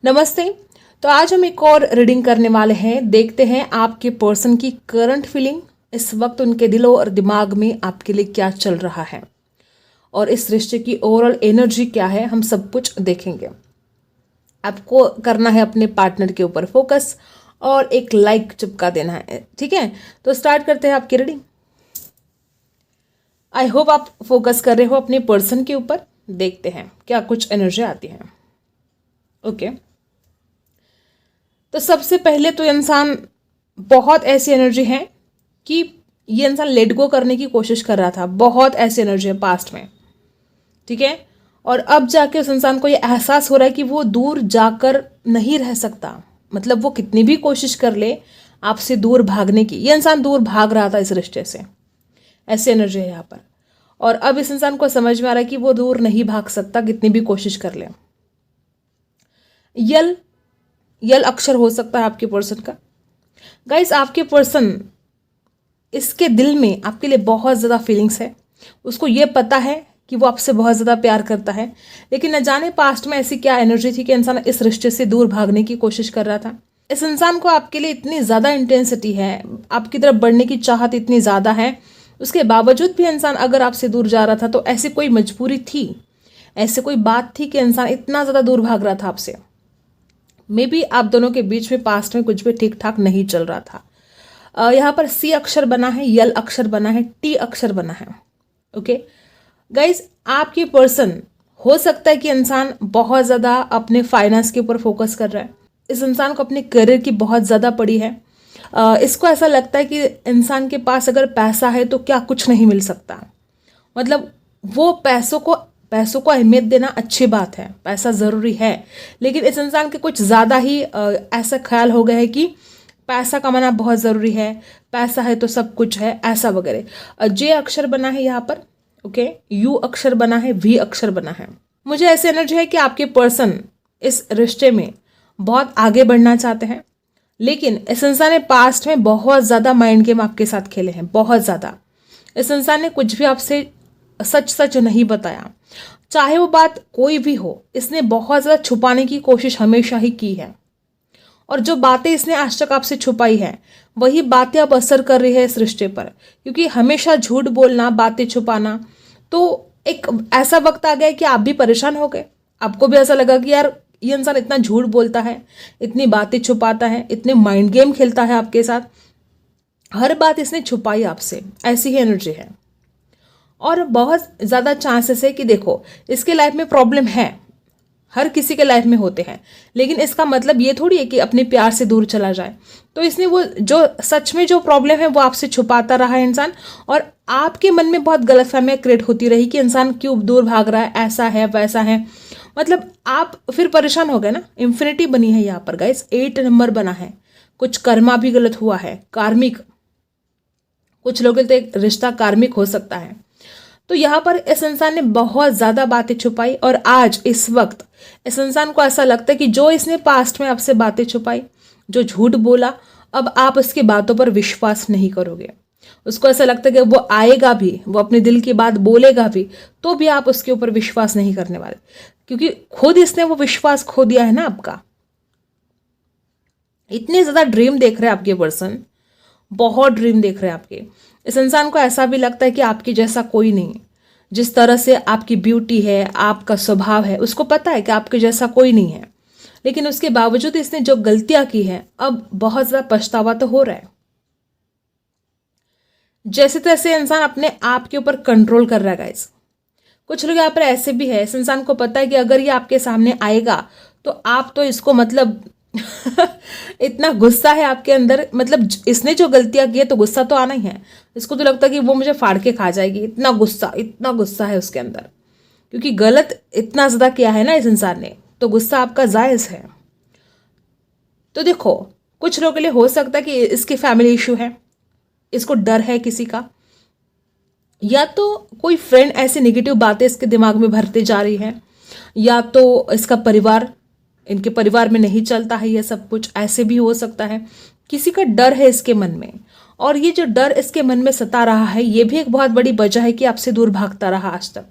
नमस्ते। तो आज हम एक और रीडिंग करने वाले हैं। देखते हैं आपके पर्सन की करंट फीलिंग, इस वक्त उनके दिलों और दिमाग में आपके लिए क्या चल रहा है और इस रिश्ते की ओवरऑल एनर्जी क्या है, हम सब कुछ देखेंगे। आपको करना है अपने पार्टनर के ऊपर फोकस और एक लाइक चिपका देना है, ठीक है। तो स्टार्ट करते हैं आपकी रीडिंग। आई होप आप फोकस कर रहे हो अपने पर्सन के ऊपर। देखते हैं क्या कुछ एनर्जी आती है। ओके तो सबसे पहले तो इंसान बहुत ऐसी एनर्जी है कि ये इंसान लेट गो करने की कोशिश कर रहा था। बहुत ऐसी एनर्जी है पास्ट में, ठीक है। और अब जाके उस इंसान को ये एहसास हो रहा है कि वो दूर जाकर नहीं रह सकता। मतलब वो कितनी भी कोशिश कर ले आपसे दूर भागने की, ये इंसान दूर भाग रहा था इस रिश्ते से। ऐसी एनर्जी है यहाँ पर। और अब इस इंसान को समझ में आ रहा है कि वो दूर नहीं भाग सकता कितनी भी कोशिश कर ले। यल अक्षर हो सकता है आपके पर्सन का। गाइस, आपके पर्सन, इसके दिल में आपके लिए बहुत ज़्यादा फीलिंग्स है। उसको ये पता है कि वो आपसे बहुत ज़्यादा प्यार करता है, लेकिन न जाने पास्ट में ऐसी क्या एनर्जी थी कि इंसान इस रिश्ते से दूर भागने की कोशिश कर रहा था। इस इंसान को आपके लिए इतनी ज़्यादा इंटेंसिटी है, आपकी तरफ बढ़ने की चाहत इतनी ज़्यादा है, उसके बावजूद भी इंसान अगर आपसे दूर जा रहा था तो ऐसी कोई मजबूरी थी, ऐसी कोई बात थी कि इंसान इतना ज़्यादा दूर भाग रहा था आपसे। मे बी आप दोनों के बीच में पास्ट में कुछ भी ठीक ठाक नहीं चल रहा था। यहाँ पर सी अक्षर बना है, यल अक्षर बना है, टी अक्षर बना है। ओके गाइज, आपकी पर्सन, हो सकता है कि इंसान बहुत ज़्यादा अपने फाइनेंस के ऊपर फोकस कर रहा है। इस इंसान को अपने करियर की बहुत ज़्यादा पड़ी है। इसको ऐसा लगता है कि इंसान के पास अगर पैसा है तो क्या कुछ नहीं मिल सकता। मतलब वो पैसों को अहमियत देना अच्छी बात है, पैसा ज़रूरी है, लेकिन इस इंसान के कुछ ज़्यादा ही ऐसा ख्याल हो गया है कि पैसा कमाना बहुत ज़रूरी है, पैसा है तो सब कुछ है, ऐसा वगैरह। जे अक्षर बना है यहाँ पर, ओके। यू अक्षर बना है, वी अक्षर बना है। मुझे ऐसी एनर्जी है कि आपके पर्सन इस रिश्ते में बहुत आगे बढ़ना चाहते हैं, लेकिन इस इंसान ने पास्ट में बहुत ज़्यादा माइंड गेम आपके साथ खेले हैं, बहुत ज़्यादा। इस इंसान ने कुछ भी आपसे सच नहीं बताया, चाहे वो बात कोई भी हो। इसने बहुत ज़्यादा छुपाने की कोशिश हमेशा ही की है, और जो बातें इसने आज तक आपसे छुपाई है वही बातें अब असर कर रही है इस रिश्ते पर। क्योंकि हमेशा झूठ बोलना, बातें छुपाना, तो एक ऐसा वक्त आ गया कि आप भी परेशान हो गए। आपको भी ऐसा लगा कि यार ये इंसान इतना झूठ बोलता है, इतनी बातें छुपाता है, इतने माइंड गेम खेलता है आपके साथ, हर बात इसने छुपाई आपसे। ऐसी ही एनर्जी है। और बहुत ज़्यादा चांसेस है कि देखो, इसके लाइफ में प्रॉब्लम है, हर किसी के लाइफ में होते हैं, लेकिन इसका मतलब ये थोड़ी है कि अपने प्यार से दूर चला जाए। तो इसने वो जो सच में जो प्रॉब्लम है वो आपसे छुपाता रहा है इंसान, और आपके मन में बहुत गलतफहमियां क्रिएट होती रही कि इंसान क्यों दूर भाग रहा है, ऐसा है वैसा है। मतलब आप फिर परेशान हो गए ना। इंफिनिटी बनी है यहाँ पर गाइस, 8 नंबर बना है। कुछ कर्मा भी गलत हुआ है, कार्मिक, कुछ लोगों के तो रिश्ता कार्मिक हो सकता है। तो यहाँ पर इस इंसान ने बहुत ज़्यादा बातें छुपाई, और आज इस वक्त इस इंसान को ऐसा लगता है कि जो इसने पास्ट में आपसे बातें छुपाई, जो झूठ बोला, अब आप उसकी बातों पर विश्वास नहीं करोगे। उसको ऐसा लगता है कि वो आएगा भी, वो अपने दिल की बात बोलेगा भी, तो भी आप उसके ऊपर विश्वास नहीं करने वाले, क्योंकि खुद इसने वो विश्वास खो दिया है ना आपका। इतने ज़्यादा ड्रीम देख रहे हैं आपके पर्सन, बहुत ड्रीम देख रहे हैं आपके। इस इंसान को ऐसा भी लगता है कि आपके जैसा कोई नहीं। जिस तरह से आपकी ब्यूटी है, आपका स्वभाव है, उसको पता है कि आपके जैसा कोई नहीं है, लेकिन उसके बावजूद इसने जो गलतियां की हैं अब बहुत ज़्यादा पछतावा तो हो रहा है। जैसे तैसे इंसान अपने आप के ऊपर कंट्रोल कर रहा है गाइस। कुछ लोग यहाँ पर ऐसे भी है, इस इंसान को पता है कि अगर ये आपके सामने आएगा तो आप तो इसको मतलब इतना गुस्सा है आपके अंदर, मतलब इसने जो गलतियां की है तो गुस्सा तो आना ही है। इसको तो लगता है कि वो मुझे फाड़ के खा जाएगी, इतना गुस्सा है उसके अंदर, क्योंकि गलत इतना ज़्यादा किया है ना इस इंसान ने, तो गुस्सा आपका जायज़ है। तो देखो, कुछ लोगों के लिए हो सकता है कि इसकी फैमिली इशू है, इसको डर है किसी का, या तो कोई फ्रेंड ऐसी नेगेटिव बातें इसके दिमाग में भरते जा रही है, या तो इसका परिवार, इनके परिवार में नहीं चलता है ये सब कुछ, ऐसे भी हो सकता है। किसी का डर है इसके मन में, और ये जो डर इसके मन में सता रहा है ये भी एक बहुत बड़ी वजह है कि आपसे दूर भागता रहा आज तक।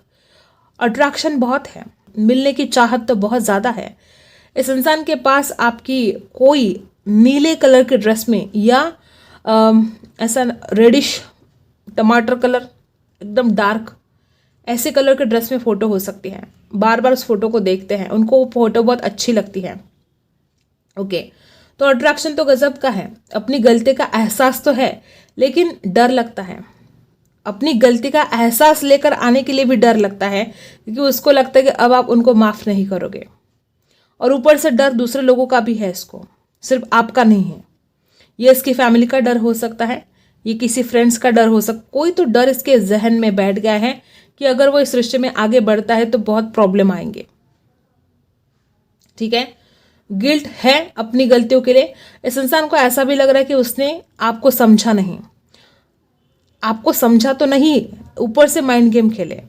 अट्रैक्शन बहुत है, मिलने की चाहत तो बहुत ज़्यादा है, इस इंसान के पास आपकी कोई नीले कलर के ड्रेस में या ऐसा रेडिश टमाटर कलर, एकदम डार्क, ऐसे कलर के ड्रेस में फ़ोटो हो सकती है। बार बार उस फोटो को देखते हैं, उनको वो फोटो बहुत अच्छी लगती है। ओके, तो अट्रैक्शन तो गजब का है। अपनी गलती का एहसास तो है, लेकिन डर लगता है। अपनी गलती का एहसास लेकर आने के लिए भी डर लगता है, क्योंकि उसको लगता है कि अब आप उनको माफ़ नहीं करोगे। और ऊपर से डर दूसरे लोगों का भी है, इसको सिर्फ आपका नहीं है। ये इसकी फैमिली का डर हो सकता है, ये किसी फ्रेंड्स का डर हो सकता, कोई तो डर इसके जहन में बैठ गया है कि अगर वो इस रिश्ते में आगे बढ़ता है तो बहुत प्रॉब्लम आएंगे। ठीक है, गिल्ट है अपनी गलतियों के लिए। इस इंसान को ऐसा भी लग रहा है कि उसने आपको समझा नहीं, आपको समझा तो नहीं, ऊपर से माइंड गेम खेले,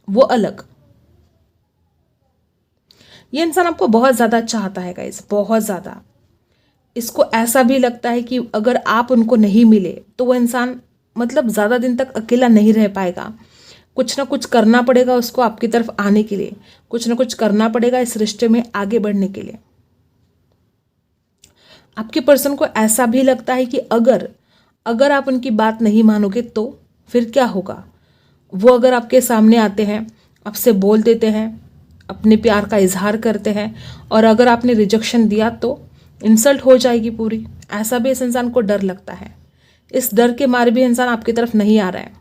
वो अलग। ये इंसान आपको बहुत ज़्यादा चाहता है गाइस, बहुत ज़्यादा। इसको ऐसा भी लगता है कि अगर आप उनको नहीं मिले तो वो इंसान मतलब ज़्यादा दिन तक अकेला नहीं रह पाएगा। कुछ ना कुछ करना पड़ेगा उसको आपकी तरफ आने के लिए, कुछ ना कुछ करना पड़ेगा इस रिश्ते में आगे बढ़ने के लिए। आपके पर्सन को ऐसा भी लगता है कि अगर आप उनकी बात नहीं मानोगे तो फिर क्या होगा। वो अगर आपके सामने आते हैं, आपसे बोल देते हैं, अपने प्यार का इजहार करते हैं, और अगर आपने रिजेक्शन दिया तो इंसल्ट हो जाएगी पूरी। ऐसा भी इस इंसान को डर लगता है। इस डर के मारे भी इंसान आपकी तरफ नहीं आ रहा है।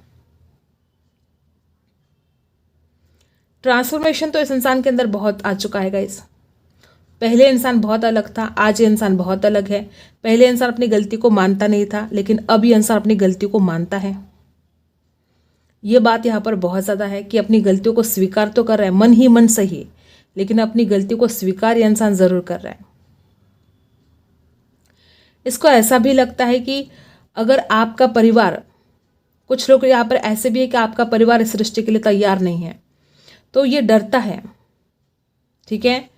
ट्रांसफॉर्मेशन तो इस इंसान के अंदर बहुत आ चुका है गाइस। पहले इंसान बहुत अलग था, आज ये इंसान बहुत अलग है। पहले इंसान अपनी गलती को मानता नहीं था, लेकिन अब ये इंसान अपनी गलती को मानता है। ये बात यहाँ पर बहुत ज़्यादा है कि अपनी गलतियों को स्वीकार तो कर रहा है, मन ही मन सही, लेकिन अपनी गलती को स्वीकार ये इंसान ज़रूर कर रहा है। इसको ऐसा भी लगता है कि अगर आपका परिवार, कुछ लोग यहाँ पर ऐसे भी है कि आपका परिवार इस रिश्ते के लिए तैयार नहीं है, तो ये डरता है। ठीक है,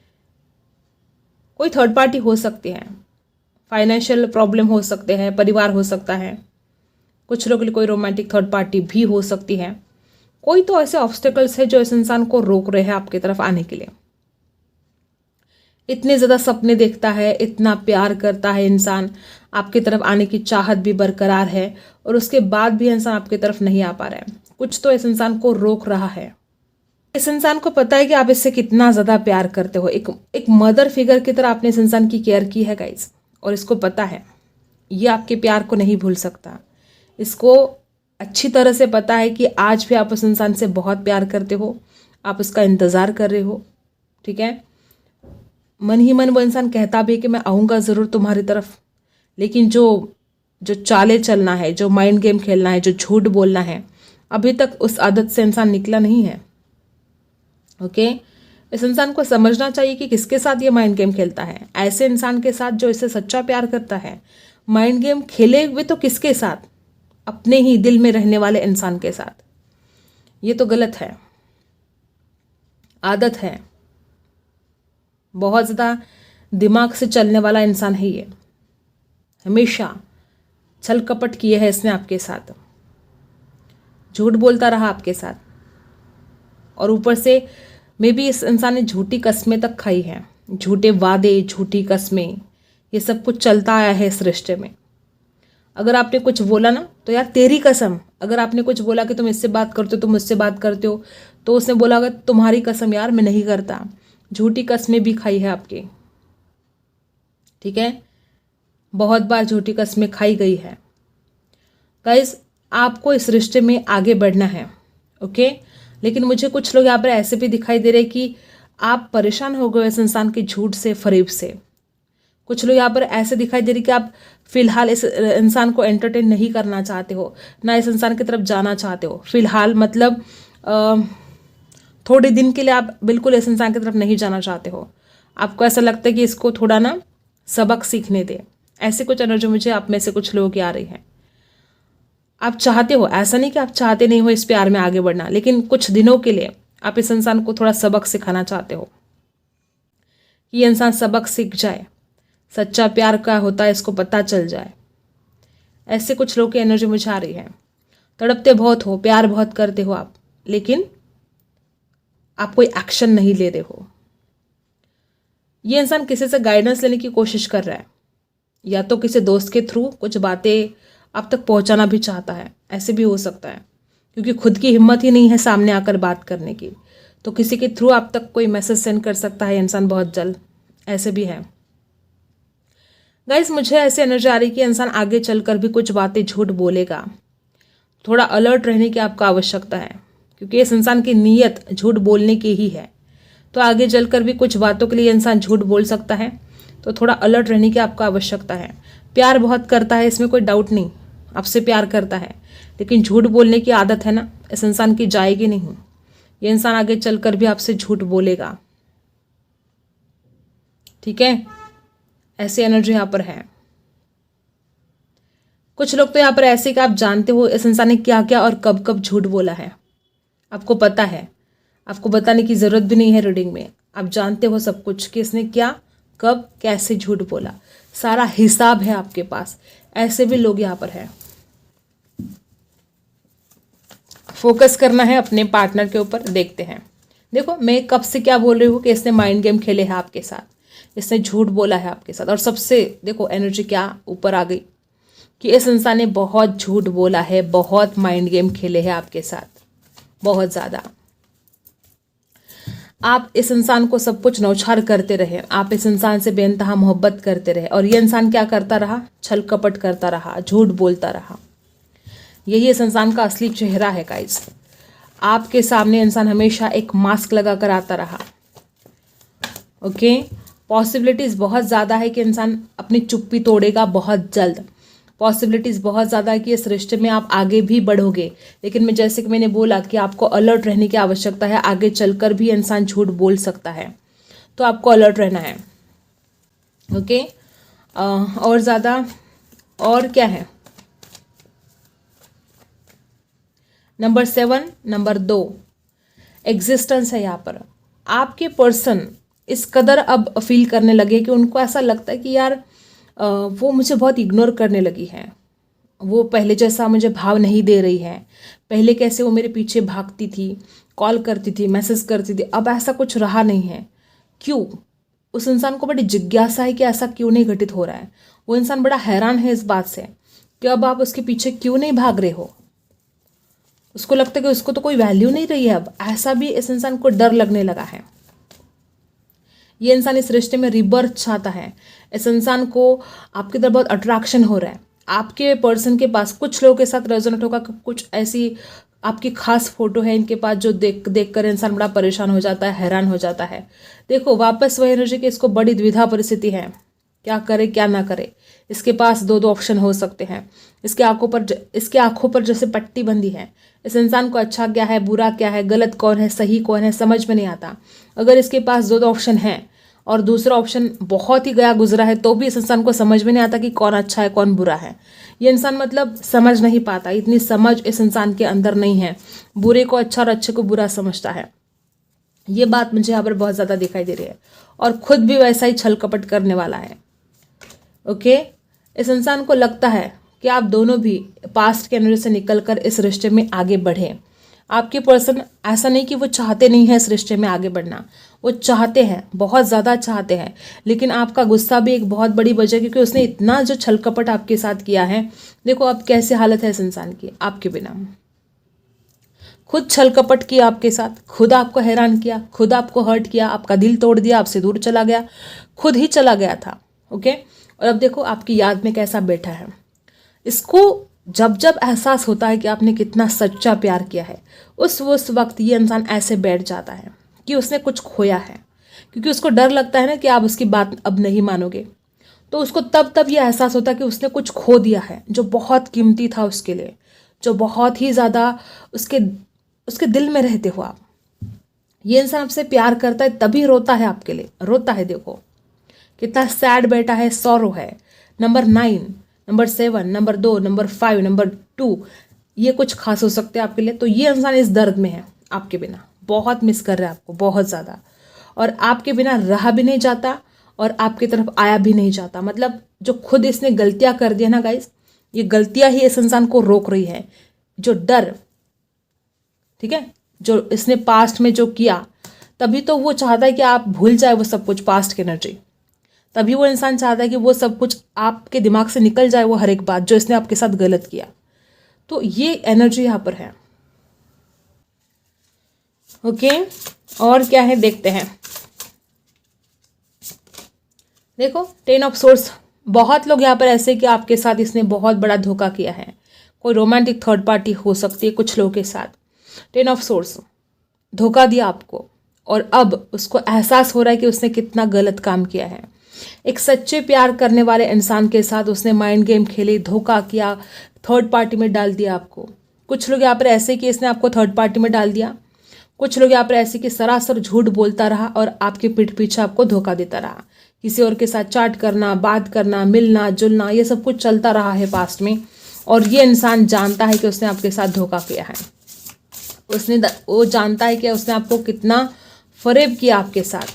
कोई थर्ड पार्टी हो सकती है, फाइनेंशियल प्रॉब्लम हो सकते हैं, परिवार हो सकता है, कुछ लोगों के लिए कोई रोमांटिक थर्ड पार्टी भी हो सकती है। कोई तो ऐसे ऑब्स्टेकल्स है जो इस इंसान को रोक रहे हैं आपकी तरफ आने के लिए। इतने ज़्यादा सपने देखता है, इतना प्यार करता है इंसान, आपकी तरफ आने की चाहत भी बरकरार है, और उसके बाद भी इंसान आपकी तरफ नहीं आ पा रहा है। कुछ तो इस इंसान को रोक रहा है। इस इंसान को पता है कि आप इससे कितना ज़्यादा प्यार करते हो। एक मदर फिगर की तरह आपने इस इंसान की केयर की है गाइज, और इसको पता है ये आपके प्यार को नहीं भूल सकता। इसको अच्छी तरह से पता है कि आज भी आप उस इंसान से बहुत प्यार करते हो, आप उसका इंतज़ार कर रहे हो। ठीक है, मन ही मन वो इंसान कहता भी है कि मैं आऊँगा ज़रूर तुम्हारी तरफ, लेकिन जो चालें चलना है, जो माइंड गेम खेलना है, जो झूठ बोलना है, अभी तक उस आदत से इंसान निकला नहीं है। ओके, इस इंसान को समझना चाहिए कि किसके साथ ये माइंड गेम खेलता है। ऐसे इंसान के साथ जो इसे सच्चा प्यार करता है। माइंड गेम खेले हुए तो किसके साथ? अपने ही दिल में रहने वाले इंसान के साथ। ये तो गलत है, आदत है। बहुत ज़्यादा दिमाग से चलने वाला इंसान है ये। हमेशा छल कपट किए है इसने आपके साथ, झूठ बोलता रहा आपके साथ, और ऊपर से मे भी इस इंसान ने झूठी कस्में तक खाई है। झूठे वादे, झूठी कस्में, ये सब कुछ चलता आया है इस रिश्ते में। अगर आपने कुछ बोला ना तो यार तेरी कसम, अगर आपने कुछ बोला कि तुम इससे बात करते हो, तुम मुझसे बात करते हो, तो उसने बोला अगर तुम्हारी कसम यार मैं नहीं करता। झूठी कस्में भी खाई है आपकी। ठीक है, बहुत बार झूठी कस्में खाई गई है। गाइस, आपको इस रिश्ते में आगे बढ़ना है। ओके, लेकिन मुझे कुछ लोग यहाँ पर ऐसे भी दिखाई दे रहे कि आप परेशान हो गए इस इंसान के झूठ से, फरेब से। कुछ लोग यहाँ पर ऐसे दिखाई दे रही कि आप फिलहाल इस इंसान को एंटरटेन नहीं करना चाहते हो, ना इस इंसान की तरफ जाना चाहते हो। फिलहाल मतलब थोड़े दिन के लिए आप बिल्कुल इस इंसान की तरफ नहीं जाना चाहते हो। आपको ऐसा लगता है कि इसको थोड़ा ना सबक सीखने दे। ऐसे कुछ एनर्जी मुझे आप में से कुछ लोगों की आ रही है। आप चाहते हो, ऐसा नहीं कि आप चाहते नहीं हो इस प्यार में आगे बढ़ना, लेकिन कुछ दिनों के लिए आप इस इंसान को थोड़ा सबक सिखाना चाहते हो कि ये इंसान सबक सीख जाए, सच्चा प्यार क्या होता है इसको पता चल जाए। ऐसे कुछ लोगों की एनर्जी मुझे आ रही है। तड़पते बहुत हो, प्यार बहुत करते हो आप, लेकिन आप कोई एक्शन नहीं ले रहे हो। ये इंसान किसी से गाइडेंस लेने की कोशिश कर रहा है, या तो किसी दोस्त के थ्रू कुछ बातें आप तक पहुंचाना भी चाहता है, ऐसे भी हो सकता है, क्योंकि खुद की हिम्मत ही नहीं है सामने आकर बात करने की, तो किसी के थ्रू आप तक कोई मैसेज सेंड कर सकता है इंसान बहुत जल्द, ऐसे भी है। गाइस मुझे ऐसे एनर्जी आ रही कि इंसान आगे चलकर भी कुछ बातें झूठ बोलेगा। थोड़ा अलर्ट रहने की आपको आवश्यकता है, क्योंकि इस इंसान की नीयत झूठ बोलने की ही है, तो आगे चलकर भी कुछ बातों के लिए इंसान झूठ बोल सकता है, तो थोड़ा अलर्ट रहने की आपको आवश्यकता है। प्यार बहुत करता है, इसमें कोई डाउट नहीं, आपसे प्यार करता है, लेकिन झूठ बोलने की आदत है ना, इस इंसान की जाएगी नहीं। ये इंसान आगे चलकर भी आपसे झूठ बोलेगा, ठीक है, ऐसी एनर्जी यहाँ पर है। कुछ लोग तो यहाँ पर ऐसे कि आप जानते हो इस इंसान ने क्या क्या और कब कब झूठ बोला है, आपको पता है, आपको बताने की ज़रूरत भी नहीं है रीडिंग में, आप जानते हो सब कुछ कि इसने क्या कब कैसे झूठ बोला, सारा हिसाब है आपके पास। ऐसे भी लोग यहाँ पर हैं। फोकस करना है अपने पार्टनर के ऊपर। देखते हैं, देखो मैं कब से क्या बोल रही हूँ कि इसने माइंड गेम खेले हैं आपके साथ, इसने झूठ बोला है आपके साथ, और सबसे देखो एनर्जी क्या ऊपर आ गई कि इस इंसान ने बहुत झूठ बोला है, बहुत माइंड गेम खेले हैं आपके साथ, बहुत ज़्यादा। आप इस इंसान को सब कुछ नौछार करते रहे, आप इस इंसान से बेइंतहा मोहब्बत करते रहे, और ये इंसान क्या करता रहा, छल कपट करता रहा, झूठ बोलता रहा। यही इस इंसान का असली चेहरा है गाइस। आपके सामने इंसान हमेशा एक मास्क लगा कर आता रहा। ओके, पॉसिबिलिटीज़ बहुत ज़्यादा है कि इंसान अपनी चुप्पी तोड़ेगा बहुत जल्द, पॉसिबिलिटीज़ बहुत ज़्यादा है कि इस रिश्ते में आप आगे भी बढ़ोगे, लेकिन मैं जैसे कि मैंने बोला कि आपको अलर्ट रहने की आवश्यकता है। आगे चलकर भी इंसान झूठ बोल सकता है, तो आपको अलर्ट रहना है। ओके, और ज़्यादा और क्या है, नंबर 7, नंबर 2 एग्जिस्टेंस है यहाँ पर। आपके पर्सन इस कदर अब फील करने लगे कि उनको ऐसा लगता है कि यार वो मुझे बहुत इग्नोर करने लगी है, वो पहले जैसा मुझे भाव नहीं दे रही है। पहले कैसे वो मेरे पीछे भागती थी, कॉल करती थी, मैसेज करती थी, अब ऐसा कुछ रहा नहीं है। क्यों? उस इंसान को बड़ी जिज्ञासा है कि ऐसा क्यों नहीं घटित हो रहा है। वो इंसान बड़ा हैरान है इस बात से कि अब आप उसके पीछे क्यों नहीं भाग रहे हो। उसको लगता है कि उसको तो कोई वैल्यू नहीं रही है अब, ऐसा भी इस इंसान को डर लगने लगा है। ये इंसान इस रिश्ते में रिबर्थ चाहता है। इस इंसान को आपकी तरफ बहुत अट्रैक्शन हो रहा है। आपके पर्सन के पास कुछ लोगों के साथ रेजोनेट होगा कि कुछ ऐसी आपकी खास फोटो है इनके पास जो देख कर इंसान बड़ा परेशान हो जाता है, हैरान हो जाता है। देखो वापस वही एनर्जी कि इसको बड़ी द्विधा परिस्थिति है, क्या करे क्या ना करे। इसके पास दो ऑप्शन हो सकते हैं। इसके आंखों पर जैसे पट्टी बंधी है। इस इंसान को अच्छा क्या है, बुरा क्या है, गलत कौन है, सही कौन है, समझ में नहीं आता। अगर इसके पास दो ऑप्शन है और दूसरा ऑप्शन बहुत ही गया गुजरा है, तो भी इस इंसान को समझ में नहीं आता कि कौन अच्छा है कौन बुरा है। ये इंसान मतलब समझ नहीं पाता, इतनी समझ इस इंसान के अंदर नहीं है। बुरे को अच्छा और अच्छे को बुरा समझता है। ये बात मुझे यहाँ पर बहुत ज़्यादा दिखाई दे रही है, और खुद भी वैसा ही छल कपट करने वाला है। ओके, इस इंसान को लगता है कि आप दोनों भी पास्ट के एनर्जी से निकलकर इस रिश्ते में आगे बढ़े। आपके पर्सन ऐसा नहीं कि वो चाहते नहीं है इस रिश्ते में आगे बढ़ना, वो चाहते हैं, बहुत ज़्यादा चाहते हैं, लेकिन आपका गुस्सा भी एक बहुत बड़ी वजह, क्योंकि उसने इतना जो छल कपट आपके साथ किया है। देखो अब कैसी हालत है इस इंसान की आपके बिना। खुद छल कपट किया आपके साथ, खुद आपको हैरान किया, खुद आपको हर्ट किया, आपका दिल तोड़ दिया, आपसे दूर चला गया, खुद ही चला गया था। ओके, और अब देखो आपकी याद में कैसा बैठा है। इसको जब जब एहसास होता है कि आपने कितना सच्चा प्यार किया है, उस वक्त ये इंसान ऐसे बैठ जाता है कि उसने कुछ खोया है, क्योंकि उसको डर लगता है ना कि आप उसकी बात अब नहीं मानोगे। तो उसको तब ये एहसास होता है कि उसने कुछ खो दिया है जो बहुत कीमती था उसके लिए, जो बहुत ही ज़्यादा उसके दिल में रहते हो आप। ये इंसान आपसे प्यार करता है तभी रोता है आपके लिए, रोता है। देखो कितना सैड बैठा है, सॉरो है। Number 9, number 7, number 2, number 5, number 2, ये कुछ खास हो सकते हैं आपके लिए। तो ये इंसान इस दर्द में है आपके बिना, बहुत मिस कर रहा है आपको बहुत ज़्यादा, और आपके बिना रहा भी नहीं जाता और आपकी तरफ आया भी नहीं जाता। मतलब जो खुद इसने गलतियां कर दी है ना गाइस, ये गलतियां ही इस इंसान को रोक रही है। जो डर, ठीक है, जो इसने पास्ट में जो किया, तभी तो वो चाहता है कि आप भूल जाए वो सब कुछ, पास्ट की एनर्जी। तभी वो इंसान चाहता है कि वो सब कुछ आपके दिमाग से निकल जाए, वो हर एक बात जो इसने आपके साथ गलत किया। तो ये एनर्जी यहाँ पर है। ओके, और क्या है देखते हैं। देखो 10 ऑफ सोर्स, बहुत लोग यहाँ पर ऐसे कि आपके साथ इसने बहुत बड़ा धोखा किया है। कोई रोमांटिक थर्ड पार्टी हो सकती है कुछ लोगों के साथ। 10 ऑफ सोर्स, धोखा दिया आपको और अब उसको एहसास हो रहा है कि उसने कितना गलत काम किया है। एक सच्चे प्यार करने वाले इंसान के साथ उसने माइंड गेम खेली, धोखा किया, थर्ड पार्टी में डाल दिया आपको। कुछ लोग यहाँ पर ऐसे कि इसने आपको थर्ड पार्टी में डाल दिया। कुछ लोग यहाँ पर ऐसे कि सरासर झूठ बोलता रहा और आपके पीठ पीछे आपको धोखा देता रहा। किसी और के साथ चैट करना, बात करना, मिलना जुलना, ये सब कुछ चलता रहा है पास्ट में। और ये इंसान जानता है कि उसने आपके साथ धोखा किया है। वो जानता है कि उसने आपको कितना फरेब किया आपके साथ।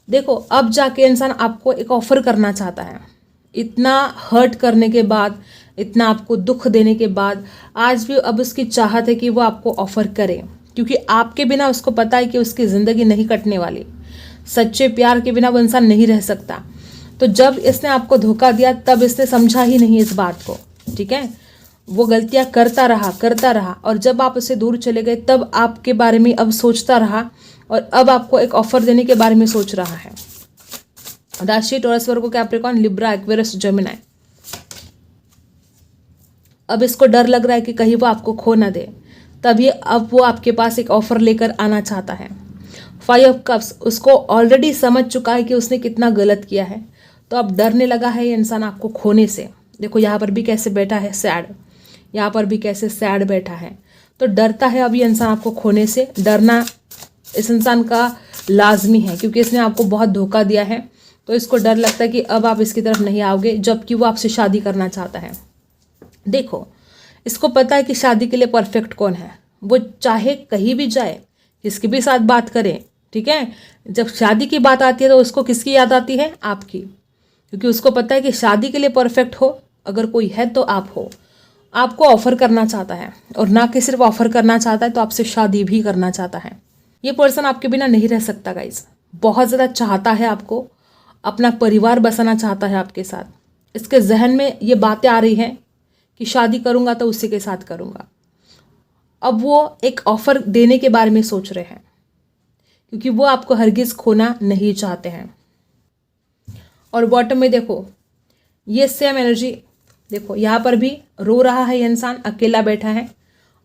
देखो अब जाके इंसान आपको एक ऑफर करना चाहता है। इतना हर्ट करने के बाद, इतना आपको दुख देने के बाद, आज भी अब उसकी चाहत है कि वो आपको ऑफर करे, क्योंकि आपके बिना उसको पता है कि उसकी ज़िंदगी नहीं कटने वाली। सच्चे प्यार के बिना वो इंसान नहीं रह सकता। तो जब इसने आपको धोखा दिया तब इसने समझा ही नहीं इस बात को, ठीक है। वो गलतियां करता रहा और जब आप उससे दूर चले गए तब आपके बारे में अब सोचता रहा और अब आपको एक ऑफर देने के बारे में सोच रहा है। राशि टॉरस, वर्गो, कैप्रिकॉर्न, लिब्रा, एक्वेरियस, जेमिनी। अब इसको डर लग रहा है कि कहीं वो आपको खो ना दे, तभी अब वो आपके पास एक ऑफर लेकर आना चाहता है। 5 ऑफ कप्स, उसको ऑलरेडी समझ चुका है कि उसने कितना गलत किया है, तो अब डरने लगा है ये इंसान आपको खोने से। देखो यहाँ पर भी कैसे बैठा है सैड, यहाँ पर भी कैसे सैड बैठा है। तो डरता है अब ये इंसान आपको खोने से। डरना इस इंसान का लाजमी है, क्योंकि इसने आपको बहुत धोखा दिया है। तो इसको डर लगता है कि अब आप इसकी तरफ नहीं आओगे, जबकि वो आपसे शादी करना चाहता है। देखो इसको पता है कि शादी के लिए परफेक्ट कौन है। वो चाहे कहीं भी जाए, किसके भी साथ बात करे, ठीक है। जब शादी की बात आती है तो उसको किसकी याद आती है? आपकी, क्योंकि उसको पता है कि शादी के लिए परफेक्ट हो अगर कोई है तो आप हो। आपको ऑफर करना चाहता है, और ना कि सिर्फ ऑफर करना चाहता है तो आपसे शादी भी करना चाहता है। ये पर्सन आपके बिना नहीं रह सकता गाइज। बहुत ज़्यादा चाहता है आपको, अपना परिवार बसाना चाहता है आपके साथ। इसके जहन में ये बातें आ रही हैं कि शादी करूँगा तो उसी के साथ करूँगा। अब वो एक ऑफर देने के बारे में सोच रहे हैं, क्योंकि वो आपको हरगिज़ खोना नहीं चाहते हैं। और बॉटम में देखो ये सेम एनर्जी, देखो यहाँ पर भी रो रहा है ये इंसान, अकेला बैठा है।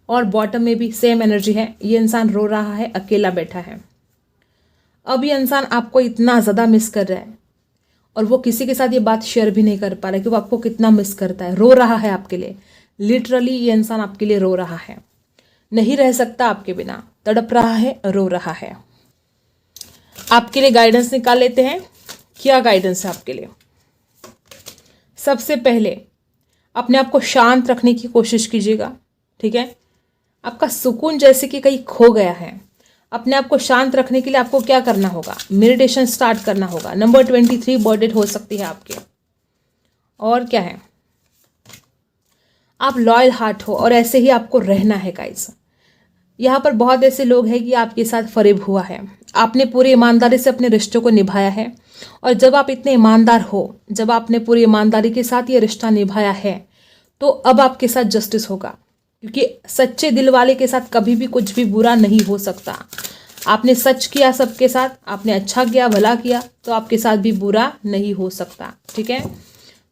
और बॉटम में भी सेम एनर्जी है, ये इंसान रो रहा है, अकेला बैठा है। अब ये इंसान आपको इतना ज़्यादा मिस कर रहा है और वो किसी के साथ ये बात शेयर भी नहीं कर पा रहा है कि वो आपको कितना मिस करता है। रो रहा है आपके लिए, लिटरली ये इंसान आपके लिए रो रहा है। नहीं रह सकता आपके बिना, तड़प रहा है, रो रहा है। आपके लिए गाइडेंस निकाल लेते हैं। क्या गाइडेंस है आपके लिए? सबसे पहले अपने आप को शांत रखने की कोशिश कीजिएगा, ठीक है। आपका सुकून जैसे कि कहीं खो गया है। अपने आप को शांत रखने के लिए आपको क्या करना होगा? मेडिटेशन स्टार्ट करना होगा। नंबर 23 बर्थडे हो सकती है आपके। और क्या है? आप लॉयल हार्ट हो और ऐसे ही आपको रहना है गाइस। यहाँ पर बहुत ऐसे लोग हैं कि आपके साथ फरेब हुआ है। आपने पूरी ईमानदारी से अपने रिश्तों को निभाया है, और जब आप इतने ईमानदार हो, जब आपने पूरी ईमानदारी के साथ ये रिश्ता निभाया है, तो अब आपके साथ जस्टिस होगा, क्योंकि सच्चे दिल वाले के साथ कभी भी कुछ भी बुरा नहीं हो सकता। आपने सच किया सबके साथ, आपने अच्छा किया, भला किया, तो आपके साथ भी बुरा नहीं हो सकता, ठीक है।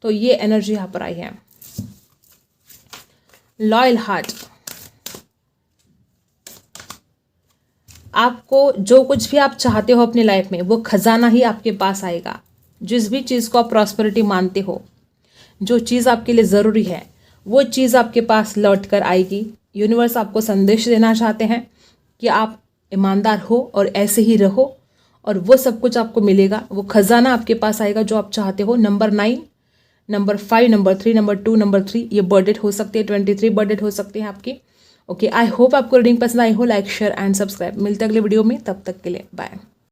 तो ये एनर्जी यहाँ पर आई है। लॉयल हार्ट, आपको जो कुछ भी आप चाहते हो अपनी लाइफ में, वो खजाना ही आपके पास आएगा। जिस भी चीज़ को आप प्रॉस्पेरिटी मानते हो, जो चीज़ आपके लिए ज़रूरी है, वो चीज़ आपके पास लौट कर आएगी। यूनिवर्स आपको संदेश देना चाहते हैं कि आप ईमानदार हो और ऐसे ही रहो, और वो सब कुछ आपको मिलेगा। वो खजाना आपके पास आएगा जो आप चाहते हो। Number 9, number 5, number 3, number 2, number 3, ये बर्थडे हो सकती है। 23 बर्थडे हो सकती है आपकी। ओके, आई होप आपको रीडिंग पसंद आई हो। Like, share and subscribe. मिलते हैं अगले वीडियो में, तब तक के लिए बाय।